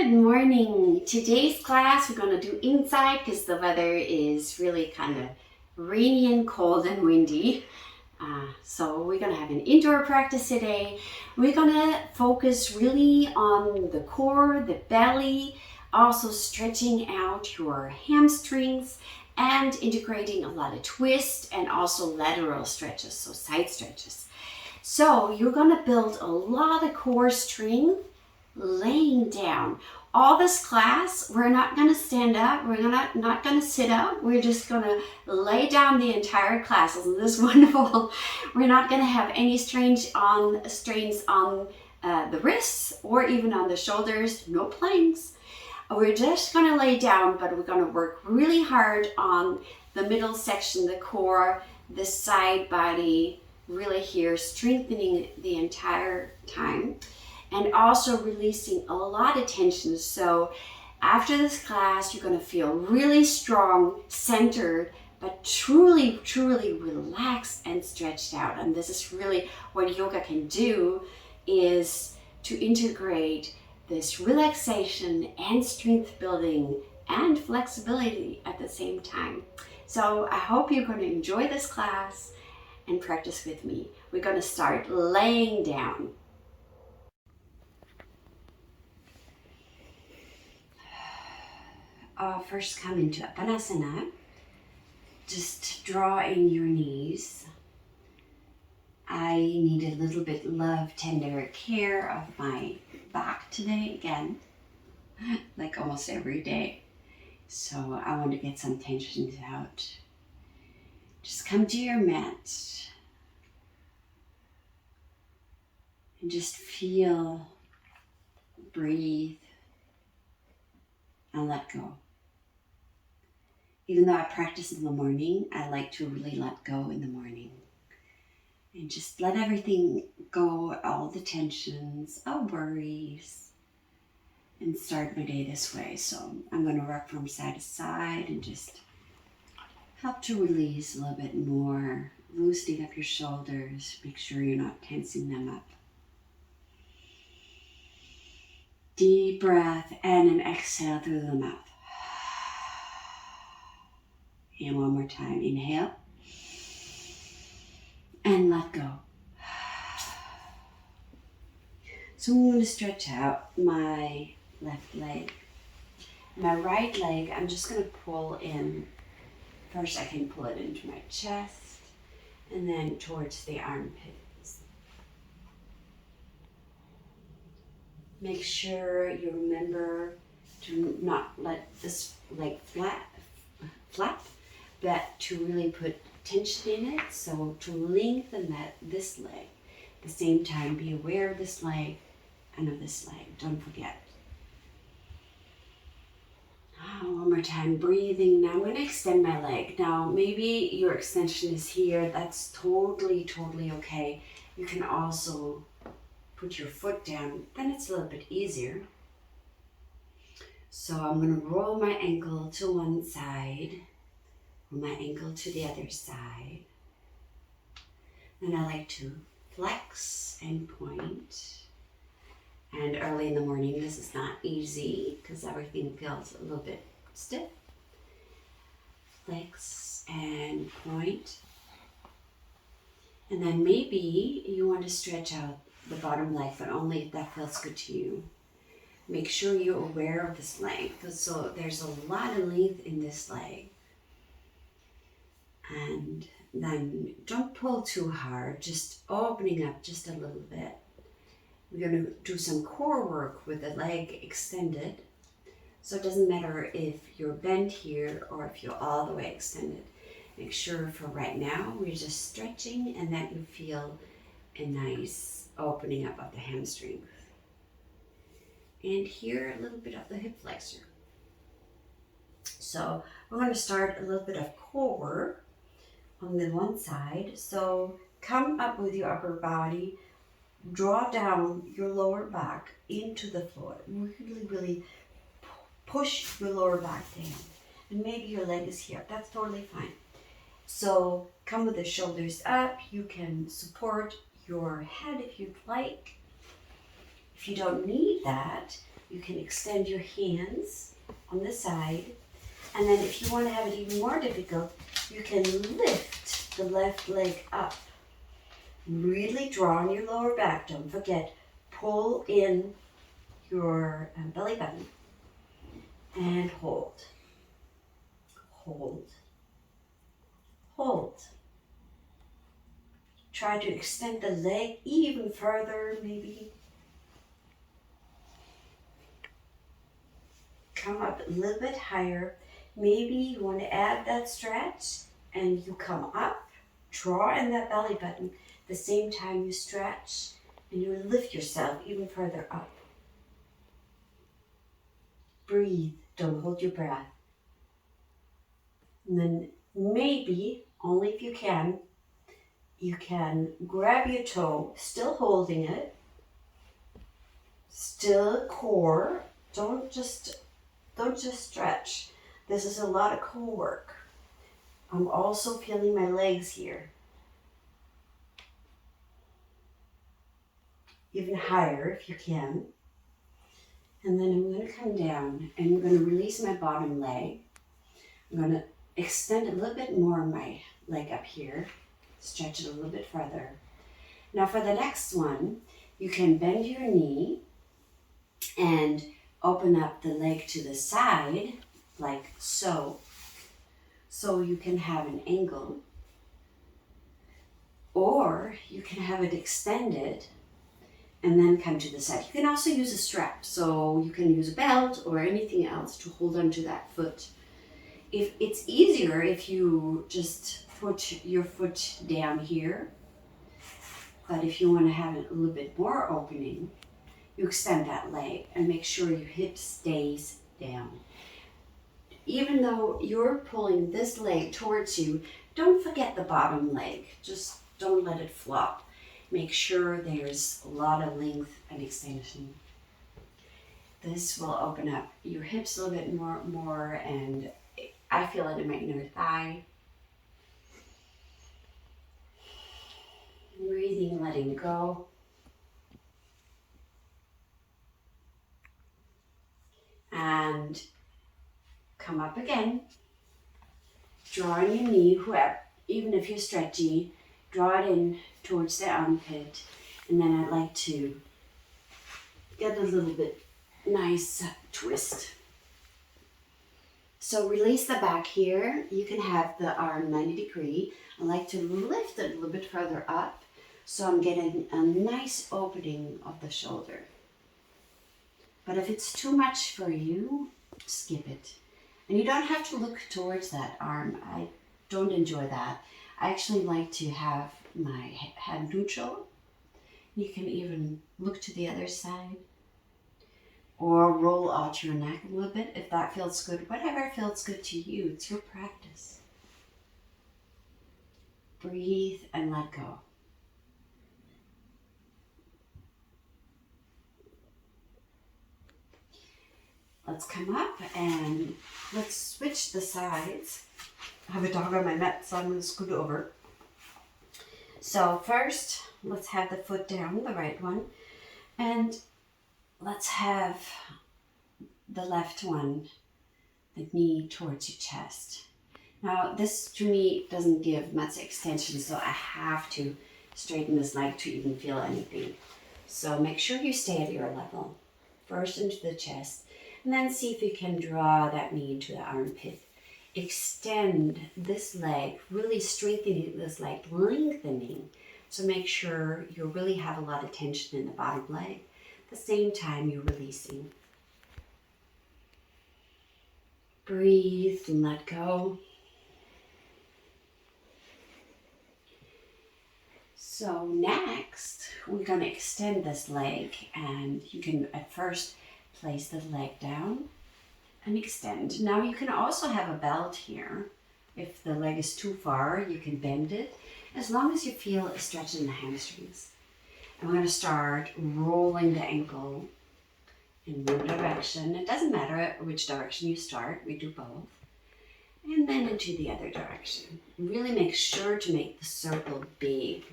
Good morning. Today's class we're going to do inside because the weather is really kind of rainy and cold and windy. So we're going to have an indoor practice today. We're going to focus really on the core, the belly, also stretching out your hamstrings and integrating a lot of twist and also lateral stretches, so side stretches. So you're going to build a lot of core strength laying down. All this class, we're not going to stand up, we're not going to sit up, we're just going to lay down the entire class. Isn't this wonderful? We're not going to have any strains on the wrists or even on the shoulders, no planks. We're just going to lay down, but we're going to work really hard on the middle section, the core, the side body, really here, strengthening the entire time. And also releasing a lot of tension. So after this class, you're going to feel really strong, centered, but truly, truly relaxed and stretched out. And this is really what yoga can do, is to integrate this relaxation and strength building and flexibility at the same time. So I hope you're going to enjoy this class and practice with me. We're going to start laying down. First come into Savasana. Just draw in your knees. I need a little bit love, tender care of my back today again, like almost every day. So I want to get some tension out. Just come to your mat and just feel, breathe, and let go. Even though I practice in the morning, I like to really let go in the morning. And just let everything go, all the tensions, all worries, and start my day this way. So I'm going to rock from side to side and just help to release a little bit more, loosening up your shoulders. Make sure you're not tensing them up. Deep breath and an exhale through the mouth. And one more time, inhale and let go. So I'm going to stretch out my left leg. My right leg, I'm just going to pull in. First I can pull it into my chest and then towards the armpits. Make sure you remember to not let this leg flap, but to really put tension in it. So to lengthen this leg. At the same time, be aware of this leg and of this leg. Don't forget. One more time, breathing. Now I'm going to extend my leg. Now maybe your extension is here. That's totally, totally okay. You can also put your foot down. Then it's a little bit easier. So I'm going to roll my ankle to one side, roll my ankle to the other side. Then I like to flex and point. And early in the morning, this is not easy because everything feels a little bit stiff. Flex and point. And then maybe you want to stretch out the bottom leg, but only if that feels good to you. Make sure you're aware of this leg, so there's a lot of length in this leg. And then don't pull too hard, just opening up just a little bit. We're going to do some core work with the leg extended. So it doesn't matter if you're bent here or if you're all the way extended. Make sure for right now, we're just stretching and that you feel a nice opening up of the hamstrings. And here, a little bit of the hip flexor. So we're going to start a little bit of core work on the one side. So come up with your upper body, draw down your lower back into the floor. Really, really push your lower back down. And maybe your leg is here. That's totally fine. So come with the shoulders up. You can support your head if you'd like. If you don't need that, you can extend your hands on the side. And then if you want to have it even more difficult, you can lift the left leg up. Really draw on your lower back. Don't forget, pull in your belly button and hold. Hold. Hold. Try to extend the leg even further, maybe. Come up a little bit higher. Maybe you want to add that stretch and you come up, draw in that belly button. At the same time you stretch and you lift yourself even further up. Breathe, don't hold your breath. And then maybe, only if you can grab your toe, still holding it, still core. Don't just stretch. This is a lot of core work. I'm also feeling my legs here. Even higher if you can. And then I'm going to come down and I'm going to release my bottom leg. I'm going to extend a little bit more my leg up here. Stretch it a little bit further. Now for the next one, you can bend your knee and open up the leg to the side, like so. So you can have an angle. Or you can have it extended and then come to the side. You can also use a strap, so you can use a belt or anything else to hold onto that foot. If it's easier if you just put your foot down here, but if you want to have it a little bit more opening, you extend that leg and make sure your hip stays down. Even though you're pulling this leg towards you, don't forget the bottom leg. Just don't let it flop. Make sure there's a lot of length and extension. This will open up your hips a little bit more, and I feel it in my inner thigh. Breathing, letting go. And come up again. Draw in your knee, whoever, even if you're stretchy, draw it in towards the armpit. And then I'd like to get a little bit nice twist. So release the back here. You can have the arm 90 degree. I like to lift it a little bit further up, so I'm getting a nice opening of the shoulder. But if it's too much for you, skip it. And you don't have to look towards that arm. I don't enjoy that. I actually like to have my head neutral. You can even look to the other side or roll out your neck a little bit if that feels good. Whatever feels good to you, it's your practice. Breathe and let go. Let's come up and let's switch the sides. I have a dog on my mat, so I'm going to scoot over. So first, let's have the foot down, the right one, and let's have the left one, the knee towards your chest. Now this to me doesn't give much extension, so I have to straighten this leg to even feel anything. So make sure you stay at your level. First into the chest, and then see if you can draw that knee into the armpit. Extend this leg, really strengthening this leg, lengthening. So make sure you really have a lot of tension in the bottom leg. At the same time, you're releasing. Breathe and let go. So next, we're going to extend this leg, and you can at first place the leg down and extend. Now you can also have a belt here. If the leg is too far, you can bend it, as long as you feel a stretch in the hamstrings. And we're going to start rolling the ankle in one direction. It doesn't matter which direction you start, we do both. And then into the other direction. Really make sure to make the circle big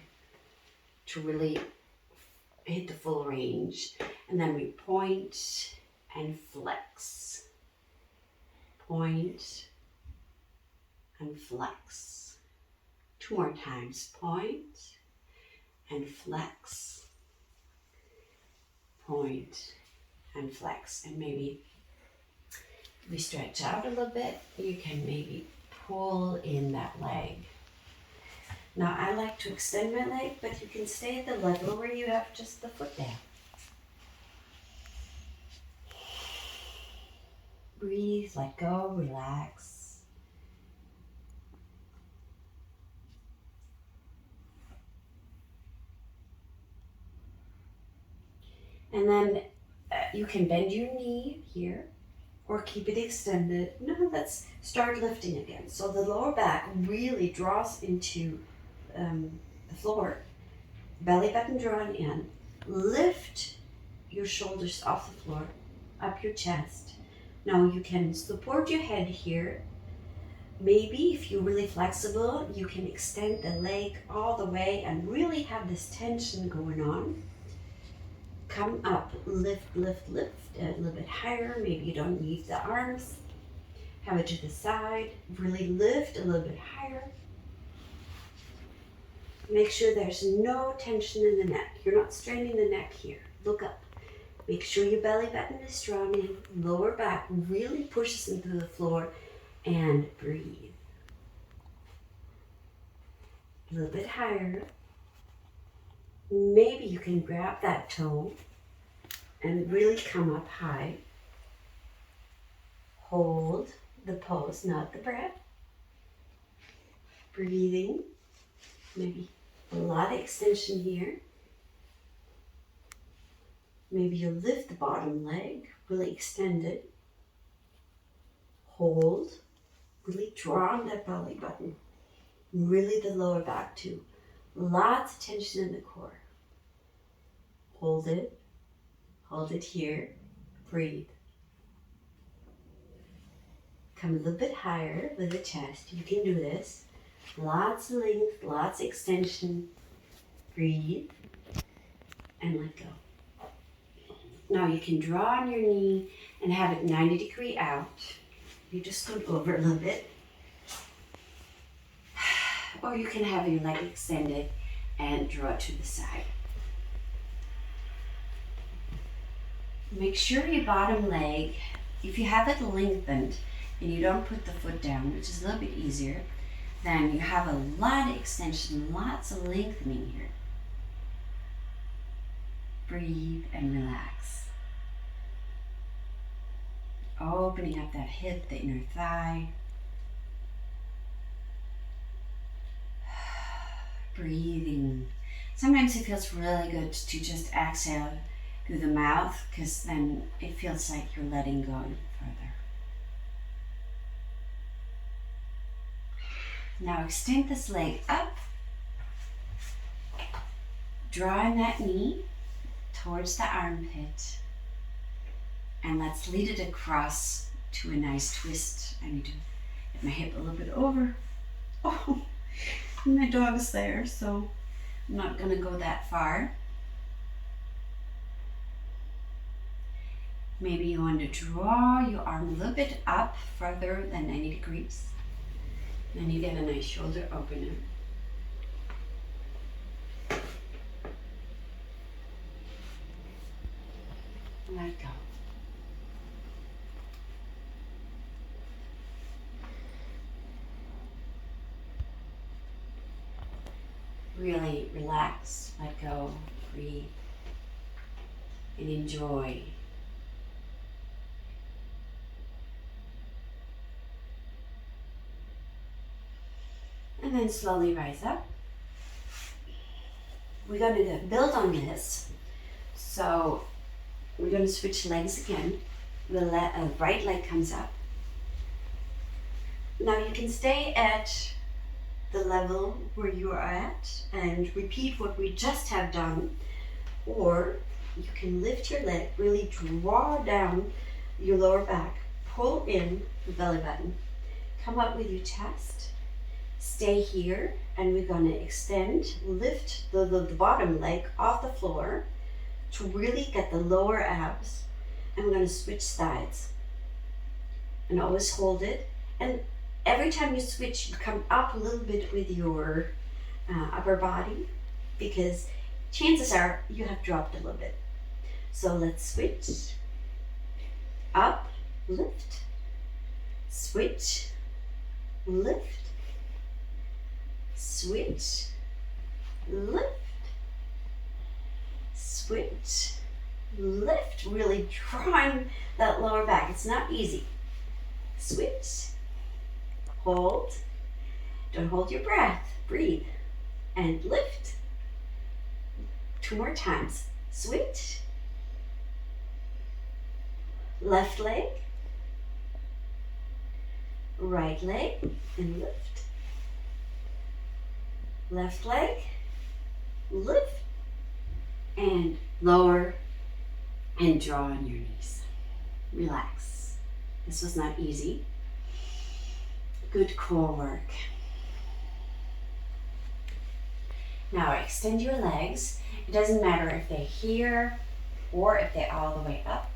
to really hit the full range. And then we point and flex. Point and flex. 2 more times. Point and flex. Point and flex. And maybe if we stretch out a little bit, you can maybe pull in that leg. Now I like to extend my leg, but you can stay at the level where you have just the foot down. Breathe, let go, relax. And then you can bend your knee here or keep it extended. Now let's start lifting again. So the lower back really draws into the floor. Belly button drawn in. Lift your shoulders off the floor, up your chest. Now you can support your head here. Maybe if you're really flexible, you can extend the leg all the way and really have this tension going on. Come up, lift, lift, lift a little bit higher. Maybe you don't need the arms. Have it to the side. Really lift a little bit higher. Make sure there's no tension in the neck. You're not straining the neck here. Look up. Make sure your belly button is strong in. Lower back really pushes into the floor and breathe. A little bit higher. Maybe you can grab that toe and really come up high. Hold the pose, not the breath. Breathing. Maybe a lot of extension here. Maybe you lift the bottom leg, really extend it. Hold, really draw on that belly button. Really the lower back too. Lots of tension in the core. Hold it here, breathe. Come a little bit higher with the chest, you can do this. Lots of length, lots of extension. Breathe and let go. Now you can draw on your knee and have it 90 degree out. You just scoot over a little bit. Or you can have your leg extended and draw it to the side. Make sure your bottom leg, if you have it lengthened and you don't put the foot down, which is a little bit easier, then you have a lot of extension, lots of lengthening here. Breathe and relax. Opening up that hip, the inner thigh. Breathing. Sometimes it feels really good to just exhale through the mouth, because then it feels like you're letting go further. Now extend this leg up. Drawing that knee towards the armpit. And let's lead it across to a nice twist. I need to get my hip a little bit over. Oh, my dog's there, so I'm not going to go that far. Maybe you want to draw your arm a little bit up further than 90 degrees. Then you get a nice shoulder opener. Let go. Really relax, let go, breathe, and enjoy. And then slowly rise up. We're going to build on this. So we're going to switch legs again. The right leg comes up. Now you can stay at the level where you are at and repeat what we just have done, or you can lift your leg, really draw down your lower back, pull in the belly button, come up with your chest, stay here, and we're going to extend, lift the bottom leg off the floor to really get the lower abs and we're going to switch sides. And always hold it. And every time you switch, you come up a little bit with your upper body, because chances are you have dropped a little bit. So let's switch. Up, lift, switch, lift, switch, lift, switch, lift. Really drawing that lower back. It's not easy. Switch, hold, don't hold your breath, breathe, and lift. 2 more times. Switch, left leg, right leg, and lift. Left leg, lift, and lower, and draw on your knees. Relax. This was not easy. Good core work. Now extend your legs. It doesn't matter if they're here or if they're all the way up.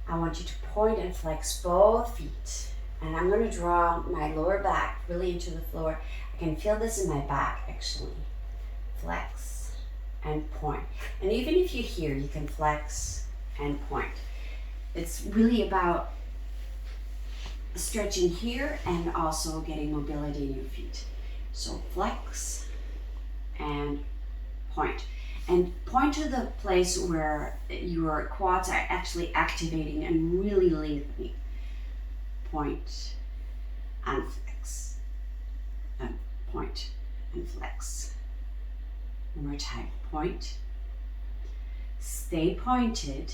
I want you to point and flex both feet. And I'm going to draw my lower back really into the floor. I can feel this in my back actually. Flex and point. And even if you're here, you can flex and point. It's really about stretching here and also getting mobility in your feet. So flex and point. And point to the place where your quads are actually activating and really lengthening. Point and flex. And point and flex. One more time. Point. Stay pointed.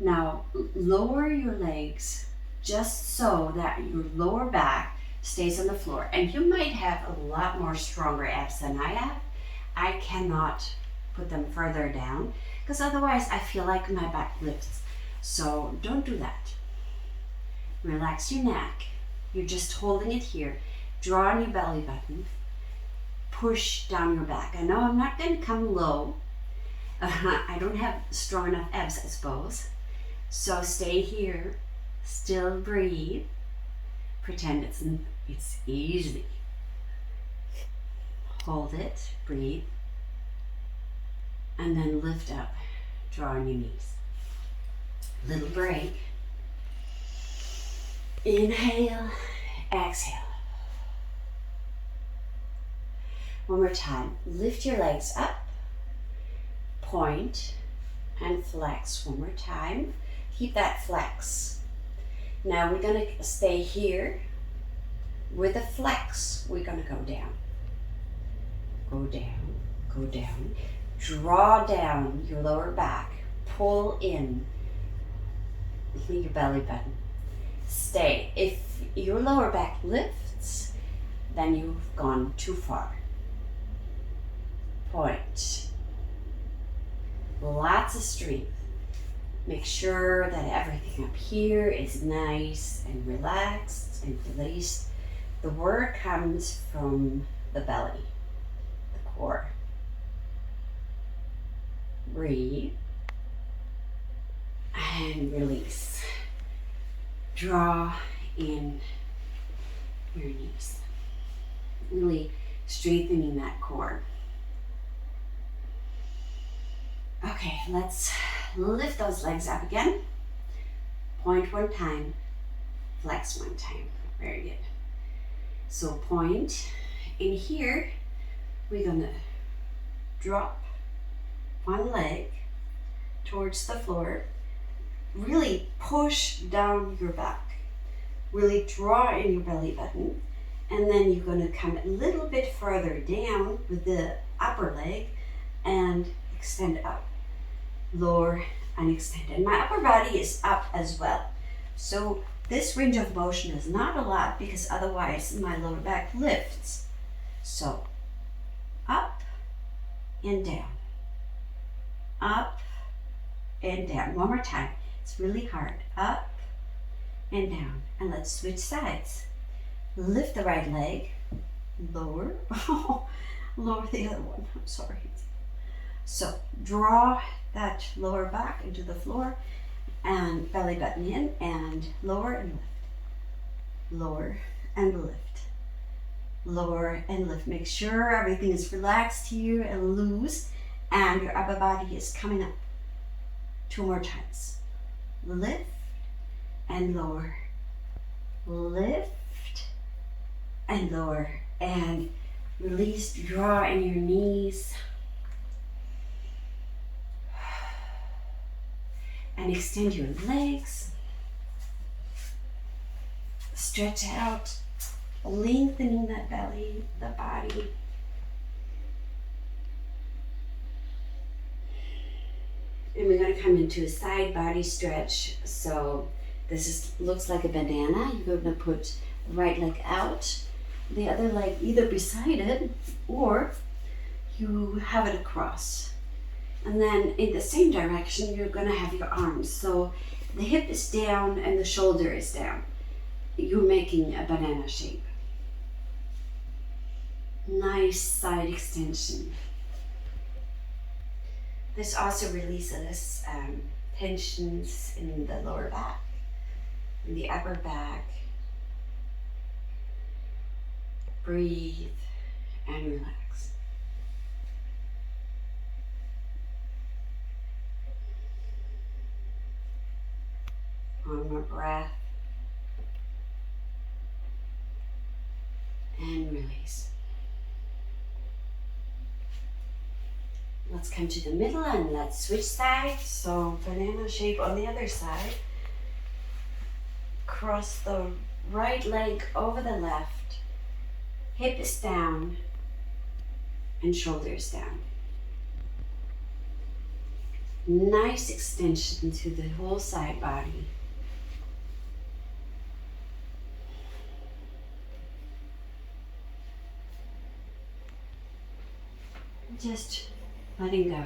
Now lower your legs just so that your lower back stays on the floor. And you might have a lot more stronger abs than I have. I cannot put them further down because otherwise I feel like my back lifts. So don't do that. Relax your neck. You're just holding it here. Draw on your belly button. Push down your back. I know I'm not going to come low. I don't have strong enough abs, I suppose. So stay here, still breathe, pretend it's easy. Hold it, breathe, and then lift up, draw on your knees. Little break. Inhale, exhale. One more time, lift your legs up, point, and flex. One more time. Keep that flex. Now we're going to stay here. With a flex, we're going to go down. Go down, go down. Draw down your lower back. Pull in your belly button. Stay. If your lower back lifts, then you've gone too far. Point. Lots of strength. Make sure that everything up here is nice and relaxed and released. The work comes from the belly, the core. Breathe and release. Draw in your knees. Really strengthening that core. Okay, let's lift those legs up again. Point one time, flex one time. Very good. So point in here, we're gonna drop one leg towards the floor. Really push down your back. Really draw in your belly button. And then you're gonna come a little bit further down with the upper leg and extend up. Lower and extend. And my upper body is up as well. So this range of motion is not a lot because otherwise my lower back lifts. So up and down. Up and down. One more time. It's really hard. Up and down. And let's switch sides. Lift the right leg. Lower. Lower the other one. I'm sorry. So draw that lower back into the floor And belly button in and lower and lift. Lower and lift. Lower and lift. Make sure everything is relaxed here and loose, and your upper body is coming up. 2 more times. Lift and lower. Lift and lower. And release, draw in your knees. And extend your legs. Stretch out, lengthening that belly, the body. And we're going to come into a side body stretch. So this looks like a banana. You're going to put the right leg out, the other leg either beside it, or you have it across. And then in the same direction, you're going to have your arms. So the hip is down and the shoulder is down. You're making a banana shape. Nice side extension. This also releases tensions in the lower back, in the upper back. Breathe and relax. One more breath. And release. Let's come to the middle and let's switch sides. So banana shape on the other side. Cross the right leg over the left. Hip is down and shoulders down. Nice extension to the whole side body. Just letting go.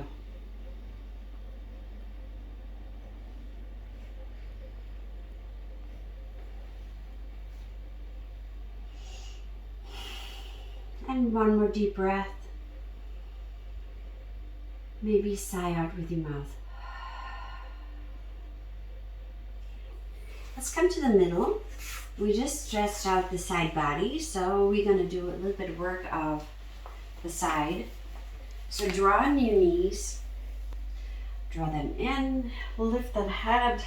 And one more deep breath. Maybe sigh out with your mouth. Let's come to the middle. We just stretched out the side body, so we're going to do a little bit of work of the side. So draw in your knees, draw them in, lift the head,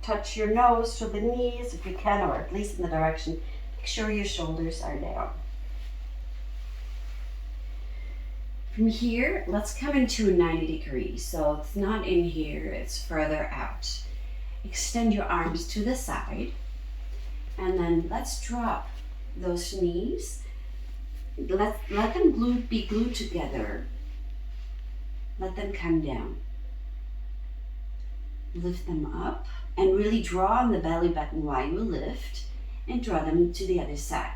touch your nose to the knees if you can, or at least in the direction. Make sure your shoulders are down. From here, let's come into 90 degrees. So it's not in here, it's further out. Extend your arms to the side, and then let's drop those knees. Let them be glued together. Let them come down. Lift them up and really draw on the belly button while you lift, and draw them to the other side.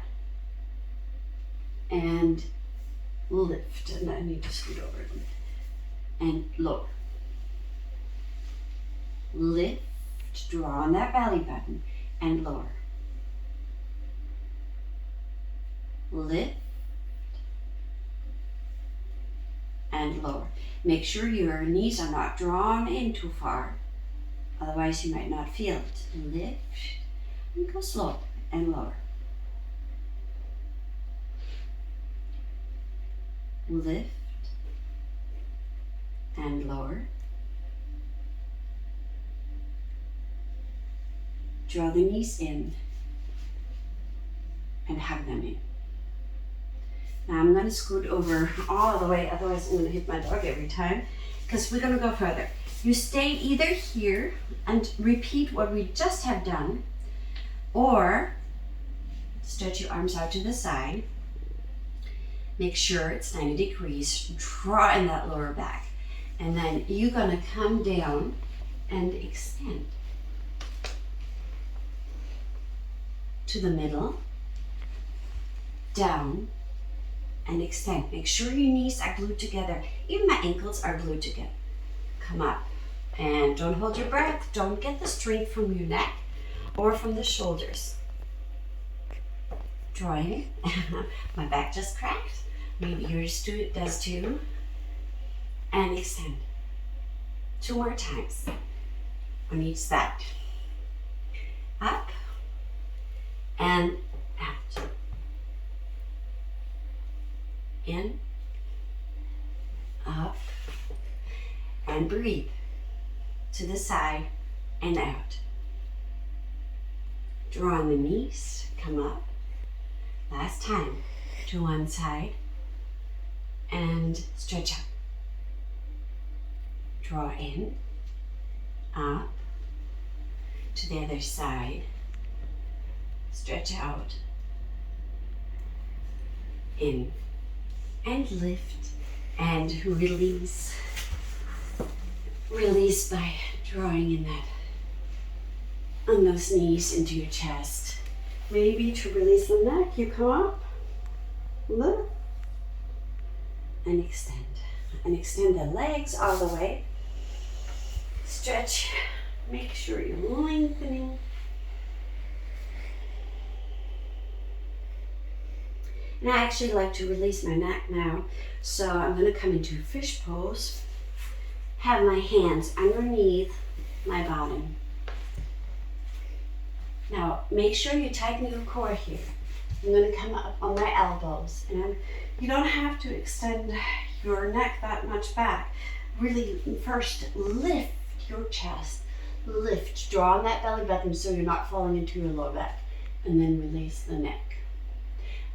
And lift, and I need to scoot over and lower. Lift, draw on that belly button and lower. Lift and lower. Make sure your knees are not drawn in too far, otherwise you might not feel it. Lift and go slow and lower. Lift and lower. Draw the knees in and hug them in. Now I'm going to scoot over all the way, otherwise I'm going to hit my dog every time, because we're going to go further. You stay either here and repeat what we just have done, or stretch your arms out to the side. Make sure it's 90 degrees. Draw in that lower back. And then you're going to come down and extend to the middle, down, and extend. Make sure your knees are glued together. Even my ankles are glued together. Come up. And don't hold your breath. Don't get the strength from your neck or from the shoulders. Drawing. My back just cracked. Maybe yours does too. And extend. 2 more times. on each side. Up and out. In, up, and breathe. To the side and out. Draw on the knees, come up. Last time, to one side and stretch up. Draw in, up, to the other side, stretch out, in, and lift, and release. Release by drawing in that, on those knees into your chest. Maybe to release the neck, you come up, lift, and extend. And extend the legs all the way. Stretch, make sure you're lengthening. And I actually like to release my neck now, so I'm going to come into fish pose. Have my hands underneath my bottom. Now, make sure you tighten your core here. I'm going to come up on my elbows, and you don't have to extend your neck that much back. Really, first lift your chest. Lift, draw on that belly button so you're not falling into your low back, and then release the neck.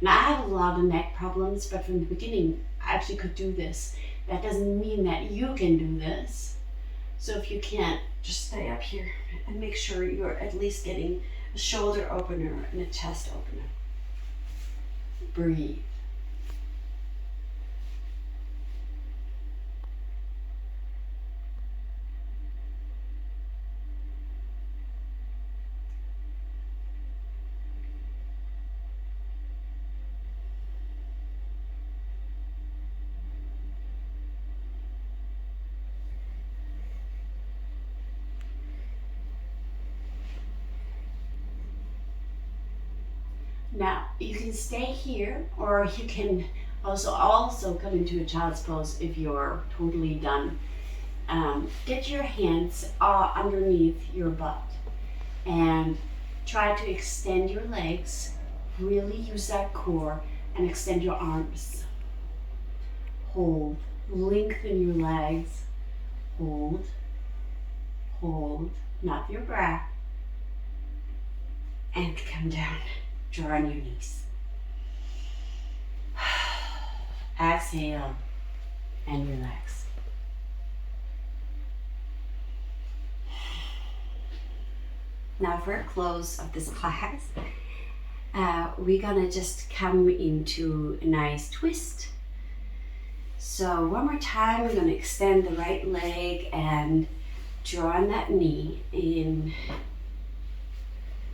Now, I have a lot of neck problems, but from the beginning, I actually could do this. That doesn't mean that you can do this. So if you can't, just stay up here and make sure you're at least getting a shoulder opener and a chest opener. Breathe. Now, you can stay here, or you can also come into a child's pose if you're totally done. Get your hands underneath your butt and try to extend your legs. Really use that core and extend your arms. Hold, lengthen your legs. Hold, hold, not your breath. And come down. Draw on your knees. Exhale and relax. Now for a close of this class, we're gonna just come into a nice twist. So one more time, we're gonna extend the right leg and draw on that knee in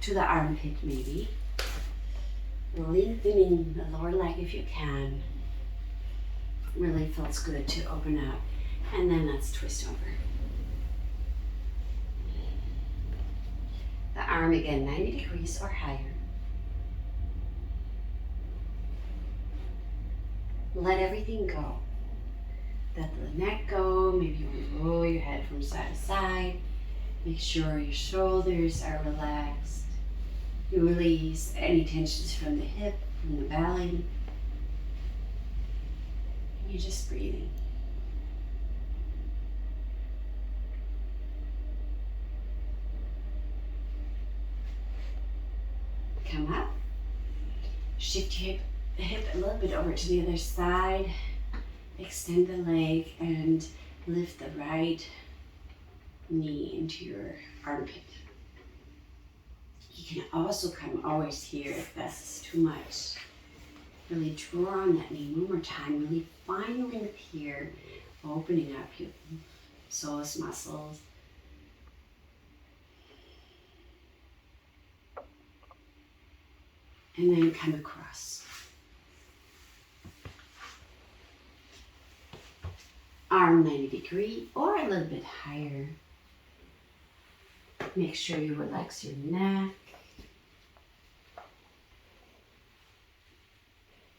to the armpit maybe. Lengthening the lower leg if you can. Really feels good to open up. And then let's twist over. The arm again, 90 degrees or higher. Let everything go. Let the neck go. Maybe you want to roll your head from side to side. Make sure your shoulders are relaxed. You release any tensions from the hip, from the belly. And you're just breathing. Come up. Shift your hip a little bit over to the other side. Extend the leg and lift the right knee into your armpit. You can also come always here if that's too much. Really draw on that knee one more time. Really find length here, opening up your psoas muscles. And then come across. Arm 90 degree or a little bit higher. Make sure you relax your neck.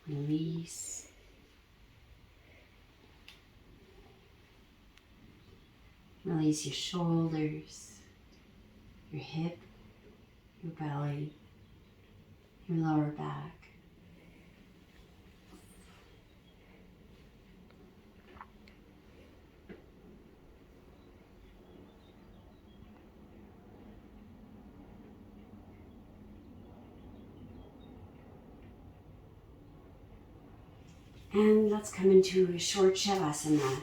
Release. Release your shoulders. your hip, your belly, your lower back. And let's come into a short Savasana.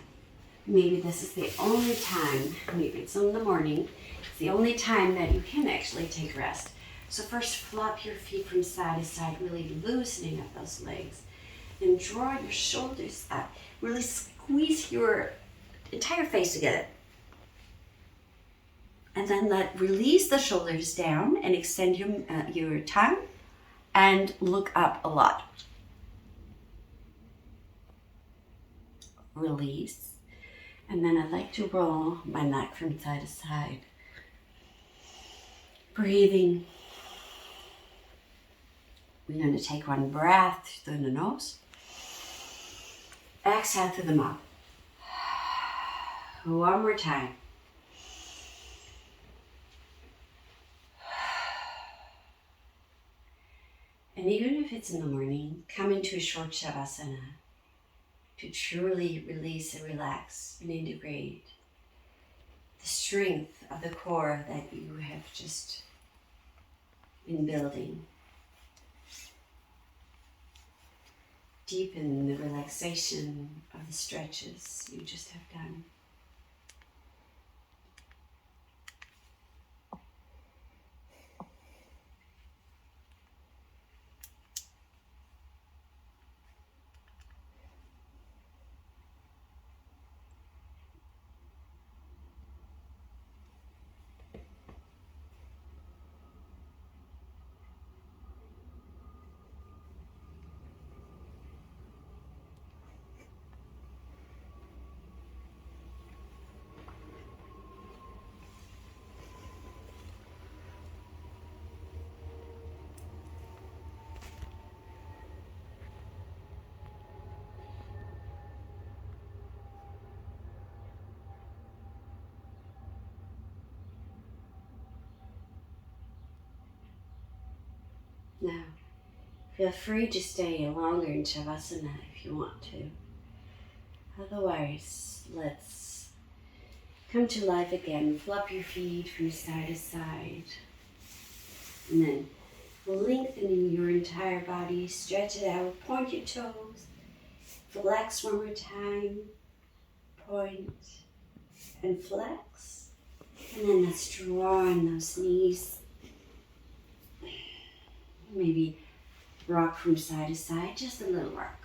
Maybe this is the only time, maybe it's in the morning, it's the only time that you can actually take rest. So first flop your feet from side to side, really loosening up those legs. And draw your shoulders up. Really squeeze your entire face together. And then release the shoulders down and extend your tongue and look up a lot. Release. And then I like to roll my neck from side to side. Breathing. We're going to take one breath through the nose. Exhale through the mouth. One more time. And even if it's in the morning, come into a short Savasana to truly release and relax and integrate the strength of the core that you have just been building. Deepen the relaxation of the stretches you just have done. Now, feel free to stay longer in Savasana if you want to. Otherwise, let's come to life again. Flop your feet from side to side. And then lengthening your entire body. Stretch it out. Point your toes. Flex one more time. Point and flex. And then let's draw in those knees. Maybe rock from side to side, just a little rock.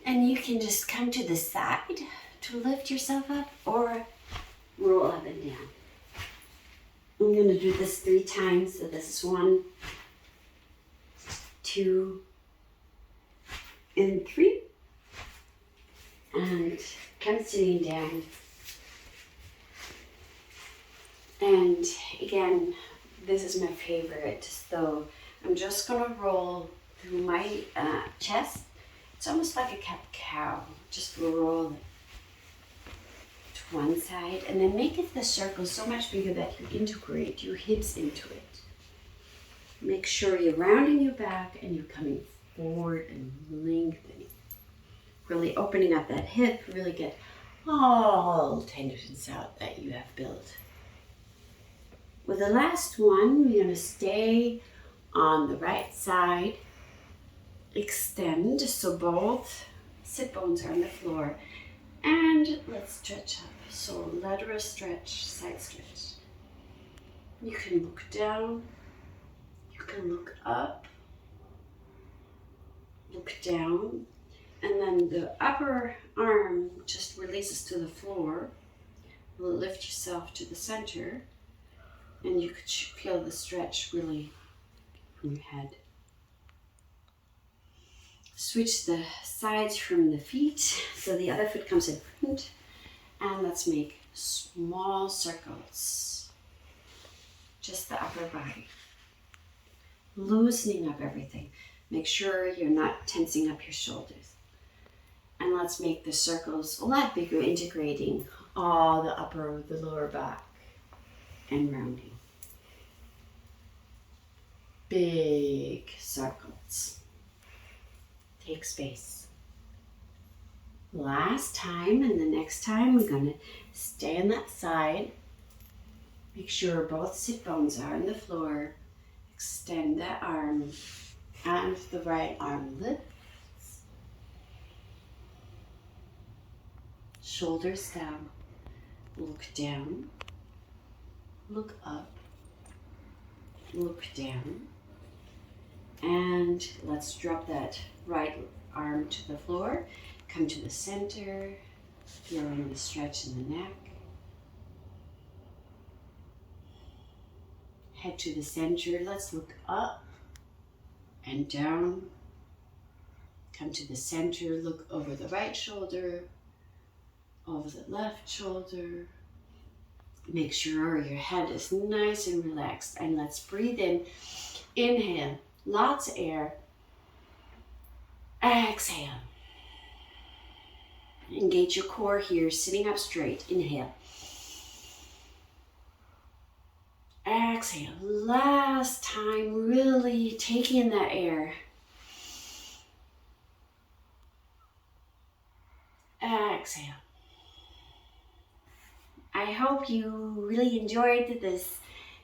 And you can just come to the side to lift yourself up or roll up and down. I'm going to do this 3 times. So this is 1, 2, and 3. And come sitting down. And again, this is my favorite. So I'm just going to roll through my chest. It's almost like a cat-cow. Just roll it to one side and then make it the circle so much bigger that you integrate your hips into it. Make sure you're rounding your back and you're coming forward and lengthening. Really opening up that hip, really get all tendons out that you have built. With the last one, we're going to stay on the right side. Extend, so both sit bones are on the floor. And let's stretch up. So lateral stretch, side stretch. You can look down. You can look up. Look down. And then the upper arm just releases to the floor. Lift yourself to the center. And you could feel the stretch really from your head. Switch the sides from the feet. So the other foot comes in front. And let's make small circles. Just the upper body. Loosening up everything. Make sure you're not tensing up your shoulders. And let's make the circles a lot bigger, integrating all the upper, the lower back, and rounding. Big circles. Take space. Last time, and the next time we're going to stay on that side. Make sure both sit bones are on the floor. Extend that arm and the right arm lifts. Shoulders down. Look down. Look up. Look down. And let's drop that right arm to the floor. Come to the center. Feeling the stretch in the neck. Head to the center. Let's look up and down. Come to the center. Look over the right shoulder, over the left shoulder. Make sure your head is nice and relaxed. And let's breathe in. Inhale, lots of air. Exhale. Engage your core here, sitting up straight. Inhale. Exhale. Last time, really taking in that air. Exhale. I hope you really enjoyed this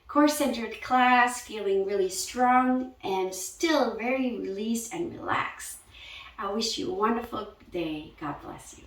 core-centered class, feeling really strong and still very released and relaxed. I wish you a wonderful day. God bless you.